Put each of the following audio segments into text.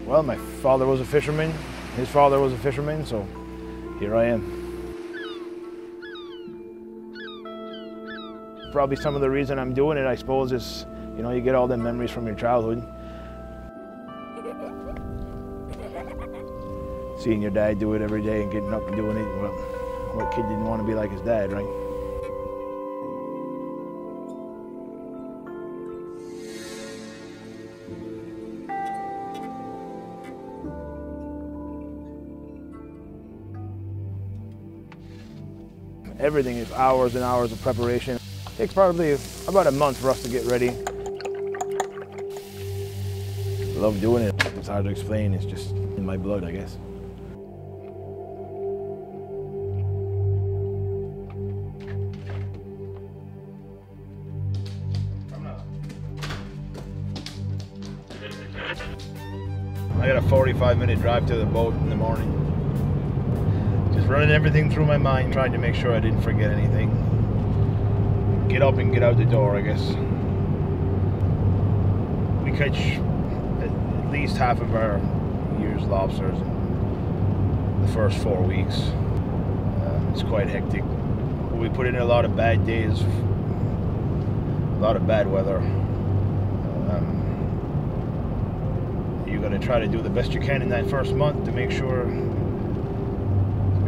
Well, my father was a fisherman, his father was a fisherman, so here I am. Probably some of the reason I'm doing it, I suppose, is, you know, you get all the memories from your childhood. Seeing your dad do it every day and getting up and doing it, well, what kid didn't want to be like his dad, right? Everything is hours and hours of preparation. It takes probably about a month for us to get ready. I love doing it. It's hard to explain. It's just in my blood, I guess. I got a 45-minute drive to the boat in the morning. Just running everything through my mind, trying to make sure I didn't forget anything. Get up and get out the door, I guess. We catch at least half of our year's lobsters in the first 4 weeks. It's quite hectic. We put in a lot of bad days, a lot of bad weather. You're going to try to do the best you can in that first month to make sure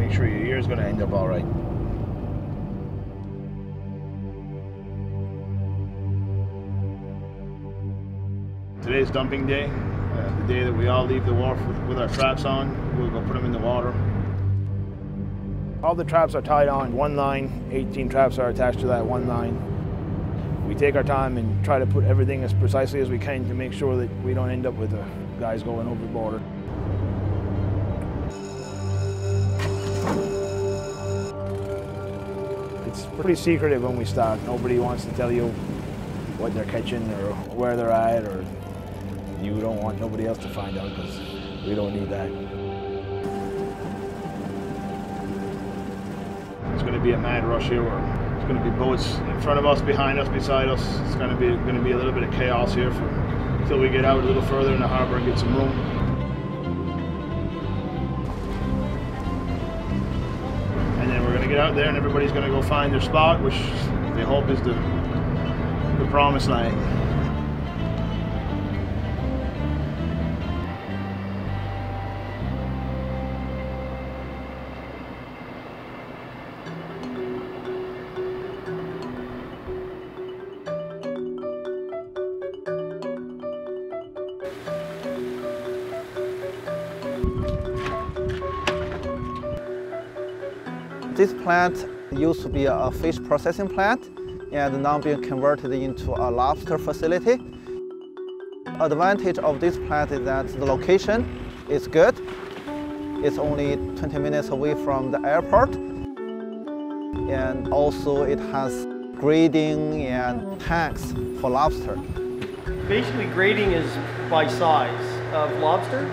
your year is going to end up all right. Today's dumping day, the day that we all leave the wharf with our traps on. We'll go put them in the water. All the traps are tied on one line. 18 traps are attached to that one line. We take our time and try to put everything as precisely as we can to make sure that we don't end up with guys going overboard. It's pretty secretive when we start. Nobody wants to tell you what they're catching or where they're at, or you don't want nobody else to find out, because we don't need that. It's going to be a mad rush here. There's going to be boats in front of us, behind us, beside us. It's going to be a little bit of chaos here until we get out a little further in the harbor and get some room. And then we're going to get out there and everybody's going to go find their spot, which they hope is the promised land. This plant used to be a fish processing plant and now being converted into a lobster facility. Advantage of this plant is that the location is good. It's only 20 minutes away from the airport. And also it has grading and tanks for lobster. Basically grading is by size of lobster,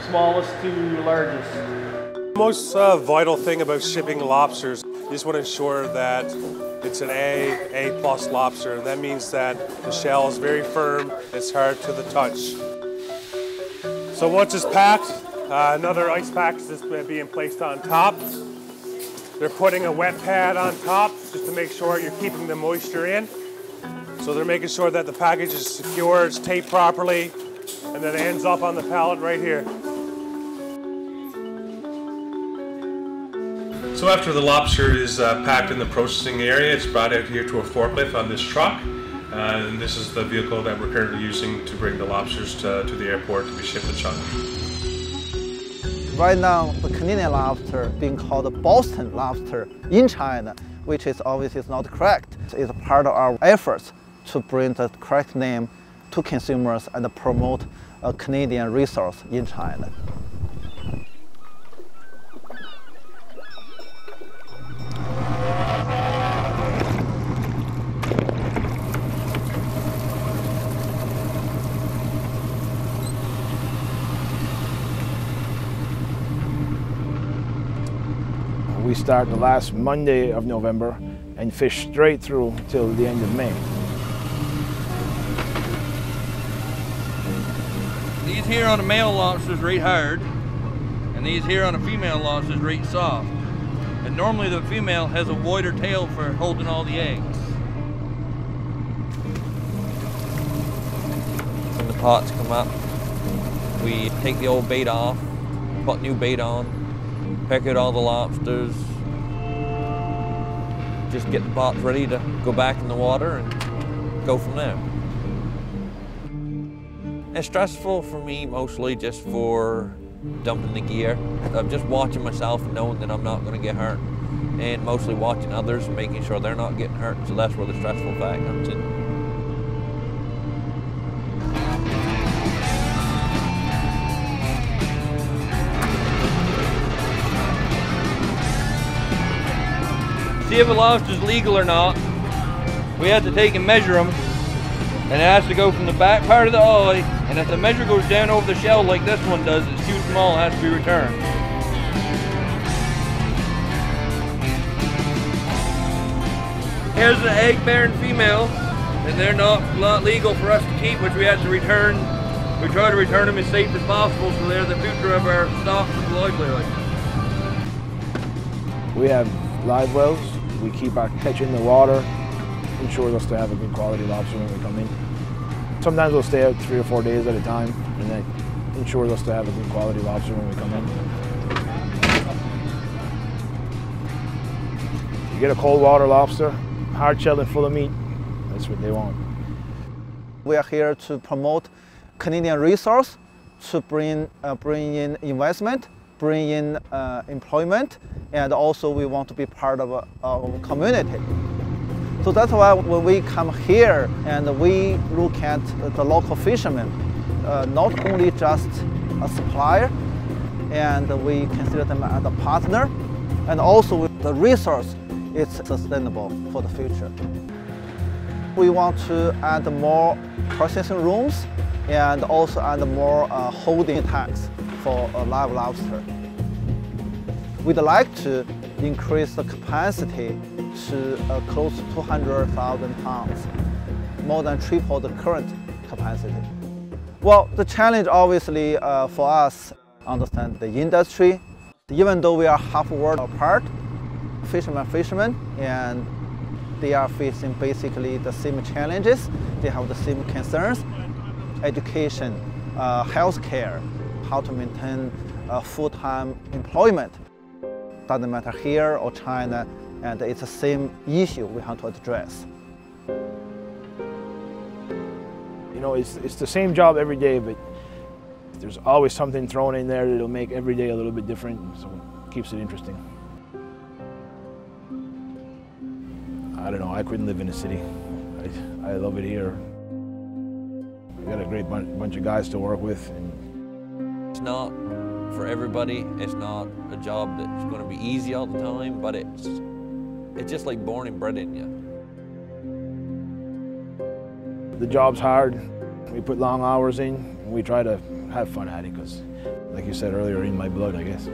smallest to largest. The most vital thing about shipping lobsters, you just want to ensure that it's an A+ lobster. And that means that the shell is very firm, it's hard to the touch. So once it's packed, another ice pack is being placed on top. They're putting a wet pad on top just to make sure you're keeping the moisture in. So they're making sure that the package is secure, it's taped properly, and then it ends up on the pallet right here. So after the lobster is packed in the processing area, it's brought out here to a forklift on this truck. And this is the vehicle that we're currently using to bring the lobsters to the airport to be shipped to China. Right now, the Canadian lobster being called Boston lobster in China, which is obviously not correct. It's part of our efforts to bring the correct name to consumers and promote a Canadian resource in China. We start the last Monday of November and fish straight through till the end of May. These here on a male lobster is right hard, and these here on a female lobster is right soft. And normally the female has a wider tail for holding all the eggs. When the pots come up, we take the old bait off, put new bait on, pick out all the lobsters, just get the pots ready to go back in the water and go from there. It's stressful for me mostly just for dumping the gear. I'm just watching myself and knowing that I'm not going to get hurt, and mostly watching others and making sure they're not getting hurt, so that's where the stressful fact comes in. See if a lobster's legal or not, we have to take and measure them, and it has to go from the back part of the eye, and if the measure goes down over the shell like this one does, it's too small, it has to be returned. Here's the egg-bearing female, and they're not legal for us to keep, which we have to return. We try to return them as safe as possible, so they're the future of our stock and livelihood. We have live wells. We keep our catch in the water, ensures us to have a good quality lobster when we come in. Sometimes we'll stay out 3 or 4 days at a time, and that ensures us to have a good quality lobster when we come in. You get a cold water lobster, hard shell and full of meat, that's what they want. We are here to promote Canadian resource, to bring in investment, bring in employment, and also we want to be part of a community. So that's why when we come here and we look at the local fishermen, not only just a supplier, and we consider them as a partner, and also the resource is sustainable for the future. We want to add more processing rooms and also add more holding tanks for live lobster. We'd like to increase the capacity to close to 200,000 pounds, more than triple the current capacity. Well, the challenge obviously for us, understand the industry. Even though we are half world apart, fishermen, and they are facing basically the same challenges, they have the same concerns. Education, healthcare, how to maintain full-time employment. Doesn't matter here or China, and it's the same issue we have to address. You know, it's the same job every day, but there's always something thrown in there that'll make every day a little bit different, so it keeps it interesting. I don't know, I couldn't live in a city. I love it here. We got a great bunch of guys to work with. And it's not for everybody. It's not a job that's going to be easy all the time, but it's just like born and bred in you. The job's hard. We put long hours in, and we try to have fun at it because, like you said earlier, in my blood, I guess.